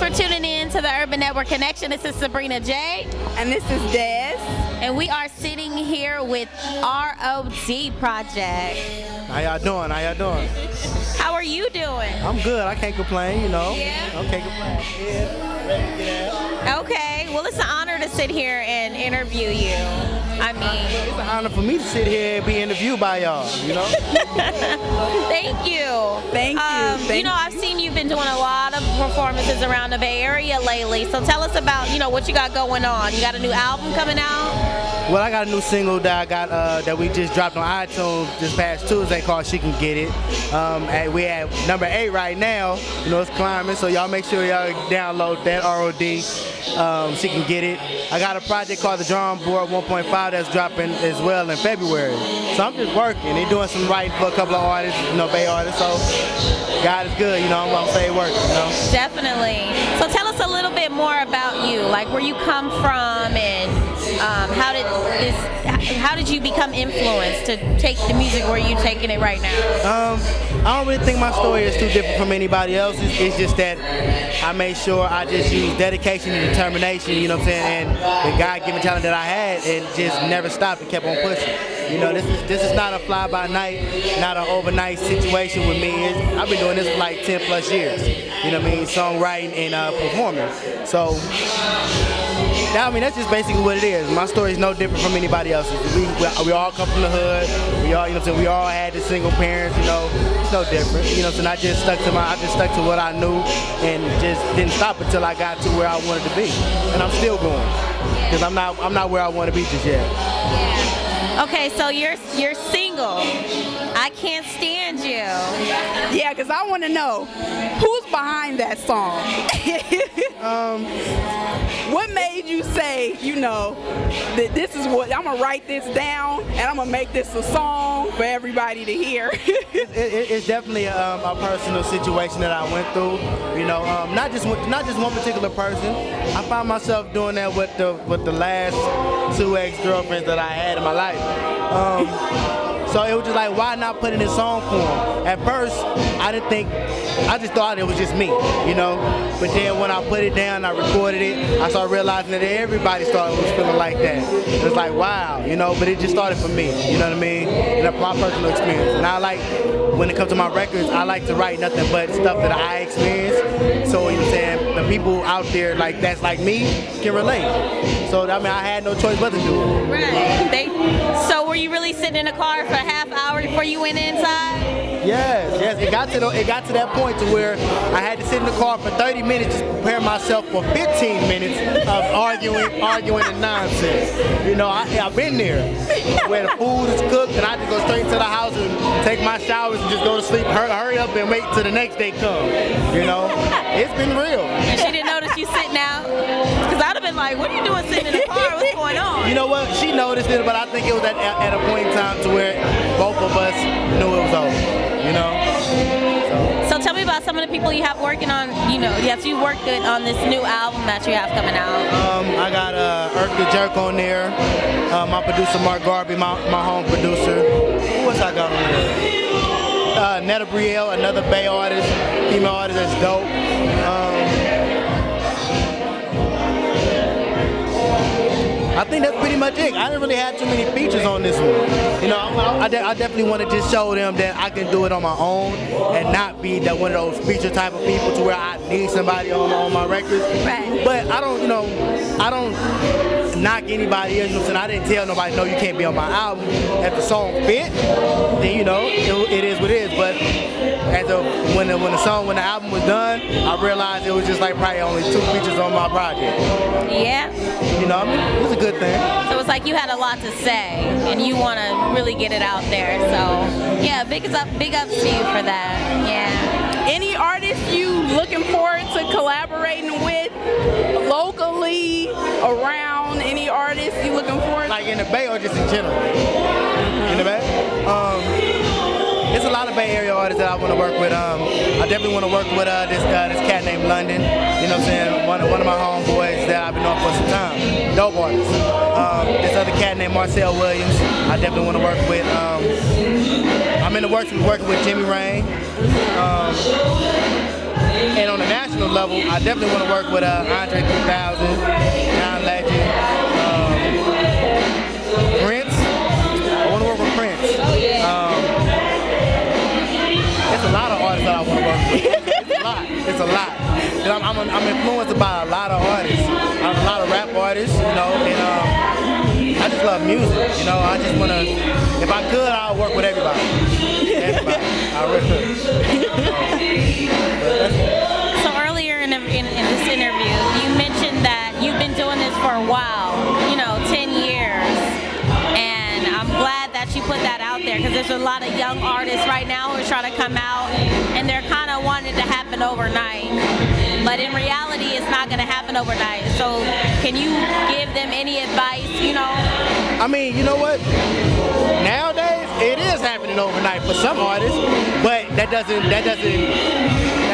for tuning in to the Urban Network Connection. This is Sabrina J. And this is Des. And we are sitting here with R.O.D. Project. How y'all doing? How y'all doing? How are you doing? I'm good. I can't complain, you know. Yeah? I can't complain. Yeah, ready to get out. Okay. Well, it's an honor to sit here and interview you. I mean, It's an honor for me to sit here and be interviewed by y'all, you know. thank you. Thank you. You know, I've seen you've been doing a lot of performances around the Bay Area lately. So tell us about, what you got going on. You got a new album coming out? Well, I got a new single that that we just dropped on iTunes this past Tuesday called "She Can Get It." And we at number 8 right now. You know, it's climbing, so y'all make sure y'all download that R.O.D. She Can Get It. I got a project called The Drum Board 1.5 that's dropping as well in February. So I'm just working. They're doing some writing for a couple of artists, Bay artists. So God is good, I'm gonna say working, Definitely. So tell us a little bit more about you, like where you come from and how did you become influenced to take the music where you're taking it right now? I don't really think my story is too different from anybody else's. It's just that I made sure I just used dedication and determination, you know what I'm saying, and the God-given talent that I had, and just never stopped and kept on pushing. This is not a fly-by-night, not an overnight situation with me. I've been doing this for like 10 plus years, songwriting and performing. So, that's just basically what it is. My story is no different from anybody else's. We all come from the hood. We all, we all had the single parents. It's no different. And I just stuck to what I knew, and just didn't stop until I got to where I wanted to be. And I'm still going, because I'm not where I want to be just yet. Yeah. Okay, so you're single. I Can't Stand You. Yeah, because I want to know who's behind that song. What made you say, that this is what I'm gonna write this down and I'm gonna make this a song for everybody to hear? It's definitely a personal situation that I went through. Not just one particular person. I found myself doing that with the last 2 ex-girlfriends that I had in my life. So it was just like, why not put it in song form? At first, I just thought it was just me, But then when I put it down, I recorded it, I started realizing that everybody was feeling like that. It was like, wow, but it just started for me, you know what I mean? And that's my personal experience. And when it comes to my records, I like to write nothing but stuff that I experienced. So, the people out there that's like me can relate. So, I had no choice but to do it. Right. So were you really sitting in a car for a half hour before you went inside? Yes. It got to that point to where I had to sit in the car for 30 minutes to prepare myself for 15 minutes of arguing and nonsense. I've been there where the food is cooked and I just go straight to the house and take my showers and just go to sleep. Hurry up and wait till the next day comes. It's been real. And she didn't notice you sitting out? Because I'd have been like, what are you doing sitting in the car? What's going on? You know what? She noticed it, but I think it was at a point in time to where both of us knew it was over. So tell me about some of the people you have working on, yes, you worked on this new album that you have coming out. I got the Jerk on there, my producer Mark Garvey, my home producer. Who else I got on there? Netta Brielle, another Bay artist, female artist that's dope. I think that's pretty much it. I didn't really have too many features on this one. I definitely want to just show them that I can do it on my own and not be one of those feature type of people to where I need somebody on my records. Right. But I don't knock anybody else. I didn't tell nobody, no, you can't be on my album. If the song fit, then it is what it is. But when the album was done, I realized it was just like probably only 2 features on my project. Yeah. It was a good thing. So it's like you had a lot to say and you want to really get it out there. So yeah, big ups to you for that. Yeah. Any artists you looking forward to collaborating with locally, around? Any artists you looking forward to? Like in the Bay or just in general? In the Bay? It's a lot of Bay Area artists that I want to work with. I definitely want to work with this cat named London. One of my homeboys that I've been on for some time. Dope artist. This other cat named Marcel Williams. I definitely want to work with. I'm in the works of working with Jimmy Rain. And on the national level, I definitely want to work with Andre 3000, John Legend, Prince. I want to work with Prince. It's a lot of artists that I want to work with. It's a lot. And I'm influenced by a lot of artists. A lot of rap artists, you know, and I just love music, you know. I just want to, if I could, I'll work with everybody. I really could. So earlier in this interview, you mentioned that you've been doing this for a while, you know, 10 years. And I'm glad that you put that out there, because there's a lot of young artists right now who are trying to come out and they're kind of wanting it to happen overnight. But in reality, it's not going to happen overnight. So can you give them any advice, you know? I mean, you know what? Nowadays, it is happening overnight for some artists, but that's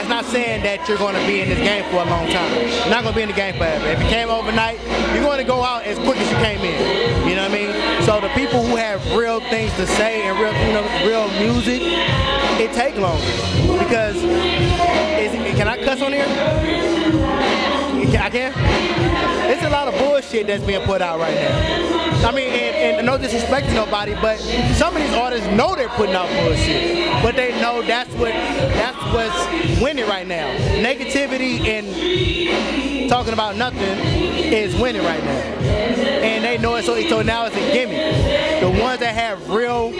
not saying that you're going to be in this game for a long time. You're not going to be in the game forever. If it came overnight, you're going to go out as quick as you came in. You know what I mean? So the people who have real things to say and real, you know, real music, it take longer. Because, can I cuss on here? I can? It's a lot of bullshit that's being put out right now. I mean, and no disrespect to nobody, but some of these artists know they're putting out bullshit, but they know that's what's winning right now. Negativity and talking about nothing is winning right now, and they know it. So now it's a gimmick. The ones that have real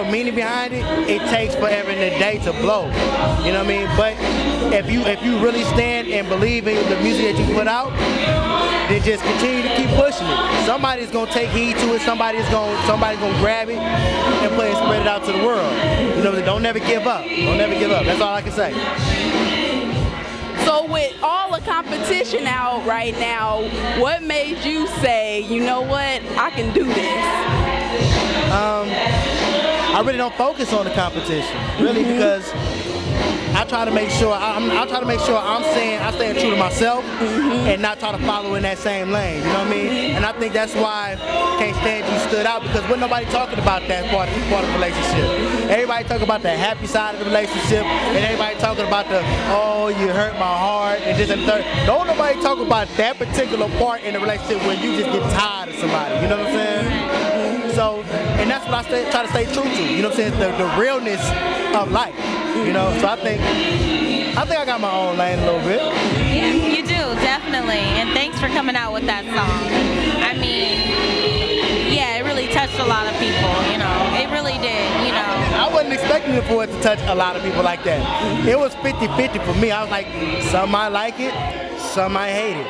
meaning behind it, it takes forever in the day to blow. You know what I mean? But if you really stand and believe in the music that you put out, then just continue to keep pushing it. Somebody's gonna take heed to it. Somebody's gonna grab it and spread it out to the world. You know, don't never give up. Don't never give up. That's all I can say. So with all the competition out right now, what made you say, you know what, I can do this? I really don't focus on the competition, really, because I try to make sure I'm staying true to myself and not try to follow in that same lane. You know what I mean? And I think that's why I can't stand you stood out, because when nobody talking about that part of the relationship. Everybody talking about the happy side of the relationship, and everybody talking about the, oh, you hurt my heart and this and the third. Don't nobody talk about that particular part in the relationship where you just get tired of somebody. You know what I'm saying? So, and that's what I try to stay true to. You know what I'm saying? The realness of life. You know, so I think I got my own lane a little bit. Yeah, you do, definitely. And thanks for coming out with that song. I mean, yeah, it really touched a lot of people, you know. It really did, you know. I wasn't expecting for it to touch a lot of people like that. It was 50-50 for me. I was like, some might like it, some might hate it.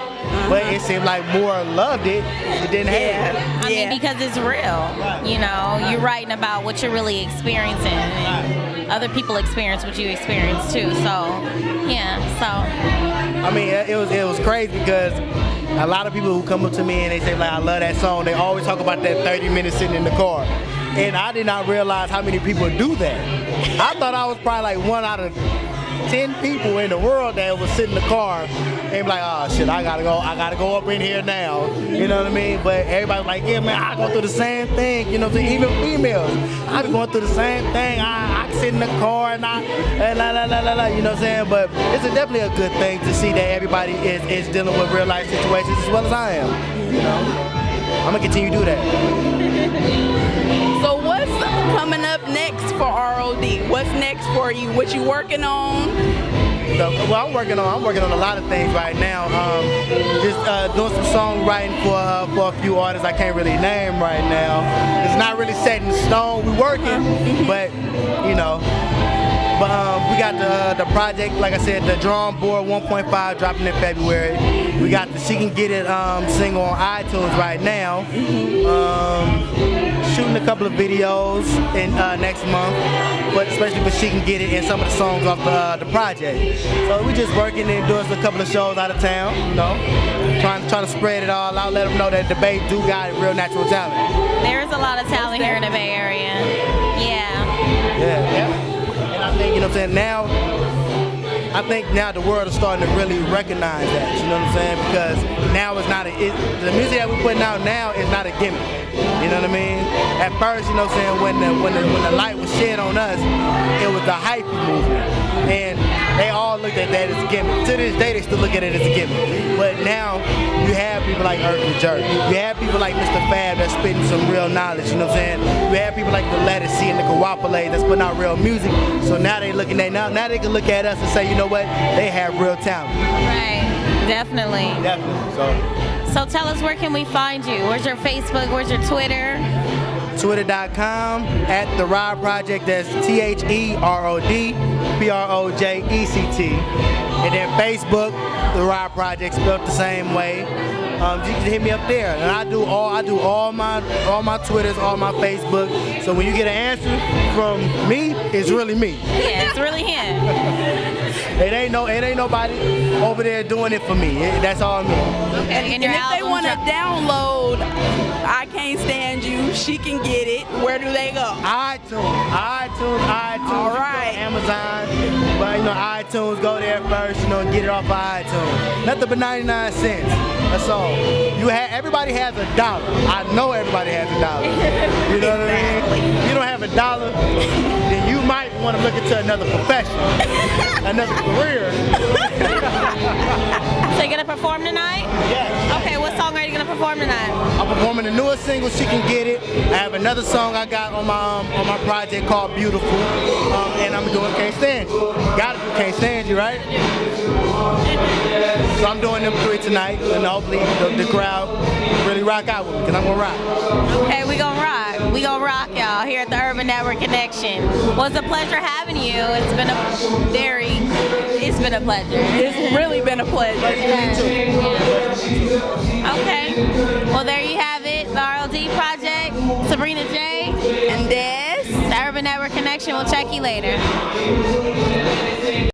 But it seemed like more loved it than hated it. I mean, because it's real. You know, you're writing about what you're really experiencing. And other people experience what you experience too. So, yeah. So. I mean, it was crazy because a lot of people who come up to me and they say, like, I love that song. They always talk about that 30 minutes sitting in the car. And I did not realize how many people do that. I thought I was probably like 1 out of 10 people in the world that would sit in the car and be like, oh shit, I gotta go up in here now. You know what I mean? But everybody's like, yeah man, I go through the same thing, you know what I'm saying? Even females, I be going through the same thing. I sit in the car and you know what I'm saying? But it's definitely a good thing to see that everybody is dealing with real life situations as well as I am. You know? I'm gonna continue to do that. So what's coming up next for R.O.D? What's next for you? What you working on? Well, I'm working on a lot of things right now. Just doing some songwriting for a few artists I can't really name right now. It's not really set in stone. We're working, but you know. But we got the project, like I said, the Drawing Board 1.5 dropping in February. We got the She Can Get It single on iTunes right now. Shooting a couple of videos in next month, but especially for She Can Get It and some of the songs off the project. So we just working and doing a couple of shows out of town, you know, trying to spread it all out, let them know that the Bay do got real natural talent. There is a lot of talent here in the Bay Area. Yeah. And I think, you know what I'm saying, I think now the world is starting to really recognize that, you know what I'm saying? Because now it's not the music that we're putting out now is not a gimmick. You know what I mean? At first, you know what I'm saying, when the light was shed on us, it was the hype movement. And they all looked at that as a gimmick. To this day, they still look at it as a gimmick. But now, you have people like Earthly Jerk. You have people like Mr. Fab that's spitting some real knowledge, you know what I'm saying? You have people like the Lettuce and the Kawapale that's putting out real music. So now they looking at, now they can look at us and say, you know what, they have real talent. Right, definitely. So tell us, where can we find you? Where's your Facebook? Where's your Twitter? Twitter.com at The R.O.D Project, that's TheROD PROJECT. And then Facebook, The R.O.D Project, spelled the same way. You can hit me up there, and I do all my Twitters, all my Facebook. So when you get an answer from me, it's really me. Yeah, it's really him. It ain't nobody over there doing it for me. That's all me. Okay, And if they want to download I Can't Stand You, she can get it. Where do they go? iTunes. All right. Amazon, but iTunes, go there first. Get it off of iTunes. Nothing but 99 cents. That's all. Everybody has $1. I know everybody has $1. You know what I mean? If you don't have $1, then you might want to look into another profession, another career. So you're gonna perform tonight? Yeah. Okay, what song are you gonna perform tonight? I'm performing the newest single, She Can Get It. I have another song I got on my project called Beautiful, and I'm doing Can't Stand You. Gotta do Can't Stand You, right? So I'm doing them 3 tonight, and hopefully the crowd really rock out with me, because I'm gonna rock. Okay, we gonna rock. We gonna rock, y'all, here at the Urban Network Connection. Well, it's a pleasure having you. It's been a pleasure. It's really been a pleasure. Yeah. Okay. Well, there you have it. The R.O.D Project, Sabrina J. And this, The Urban Network Connection. We'll check you later.